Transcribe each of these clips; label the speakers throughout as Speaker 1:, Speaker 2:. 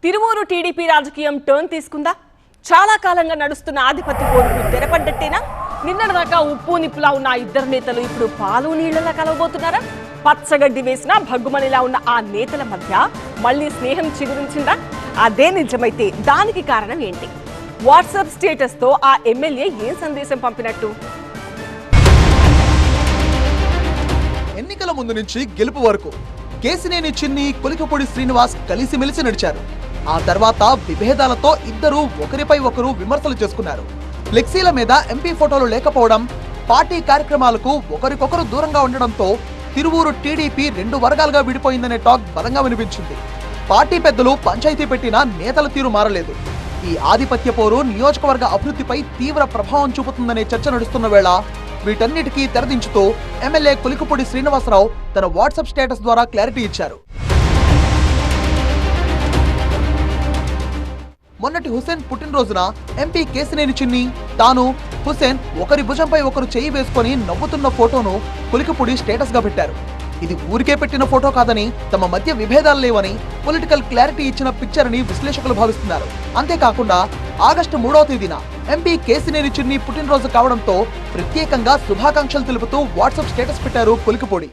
Speaker 1: Tiruvuru TDP రాజకీయం turn తీసుకుందా? చాలా కాలంగా నడుస్తున్న ఆధిపత్య పోరుకు తెరపడ్డట్టేనా? నిన్నటిదాకా ఉప్పు నిప్పులా ఉన్న ఇద్దరు నేతలు ఇప్పుడు పాలు నీళ్లలా కలవబోతున్నారా? పచ్చగడ్డి వేసినా భగ్గుమనిలా ఉన్న ఆ నేతల మధ్య మళ్ళీ స్నేహం చిగురించిందా? అదే నిజమైతే దానికి కారణం ఏంటి? వాట్సాప్ స్టేటస్ తో ఆ ఎమ్మెల్యే ఏం సందేశం పంపినట్టు?
Speaker 2: ఎన్నికల ముందు నుంచి గెలుపు వరకు కేసినేని చిన్ని, కొలికపూడి శ్రీనివాస్ కలిసిమెలిసి నడిచారు. ఆ తర్వాత విభేదాలతో ఇద్దరు ఒకరిపై ఒకరు విమర్శలు చేసుకున్నారు. ఫ్లెక్సీల మీద ఎంపీ ఫోటోలు లేకపోవడం, పార్టీ కార్యక్రమాలకు ఒకరికొకరు దూరంగా ఉండడంతో తిరువూరు టీడీపీ రెండు వర్గాలుగా విడిపోయిందనే టాక్ బలంగా వినిపించింది. పార్టీ పెద్దలు పంచాయతీ పెట్టినా నేతల తీరు మారలేదు. ఈ ఆధిపత్య పోరు నియోజకవర్గ అభివృద్ధిపై తీవ్ర ప్రభావం చూపుతుందనే చర్చ నడుస్తున్న వేళ వీటన్నిటికీ తెరదించుతూ ఎమ్మెల్యే కొలికపూడి శ్రీనివాసరావు తన వాట్సాప్ స్టేటస్ ద్వారా క్లారిటీ ఇచ్చారు. మొన్నటి హుసేన్ పుట్టినరోజున ఎంపీ కేసినేని చిన్ని, తాను, హుసేన్ ఒకరి భుజంపై ఒకరు చేయి వేసుకొని నవ్వుతున్న ఫోటోను కొలికపూడి స్టేటస్ గా పెట్టారు. ఇది ఊరికే పెట్టిన ఫోటో కాదని, తమ మధ్య విభేదాలు లేవని పొలిటికల్ క్లారిటీ ఇచ్చిన పిక్చర్ అని విశ్లేషకులు భావిస్తున్నారు. అంతేకాకుండా ఆగస్టు 3వ తేదీన ఎంపీ కేసినేని చిన్ని పుట్టినరోజు కావడంతో ప్రత్యేకంగా శుభాకాంక్షలు తెలుపుతూ వాట్సాప్ స్టేటస్ పెట్టారు కొలికపూడి.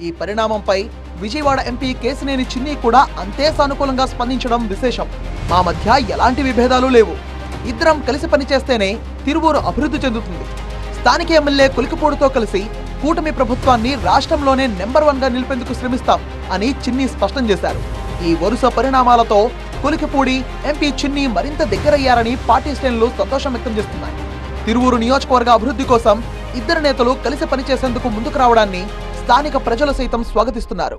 Speaker 2: ఈ పరిణామంపై విజయవాడ ఎంపీ కేసినేని చిన్ని కూడా అంతే సానుకూలంగా స్పందించడం విశేషం. మా మధ్య ఎలాంటి విభేదాలు లేవు. ఇద్దరం కలిసి పనిచేస్తేనే తిరువూరు అభివృద్ధి చెందుతుంది. స్థానిక ఎమ్మెల్యే కొలికపూడితో కలిసి కూటమి ప్రభుత్వాన్ని రాష్ట్రంలోనే నెంబర్ 1 గా నిలిపేందుకు శ్రమిస్తాం అని చిన్ని స్పష్టం చేశారు. ఈ వరుస పరిణామాలతో కొలికపూడి, ఎంపీ చిన్ని మరింత దగ్గరయ్యారని పార్టీ శ్రేణులు సంతోషం వ్యక్తం చేస్తున్నాయి. తిరువూరు నియోజకవర్గ అభివృద్ధి కోసం ఇద్దరు నేతలు కలిసి పనిచేసేందుకు ముందుకు రావడాన్ని స్థానిక ప్రజలు సైతం స్వాగతిస్తున్నారు.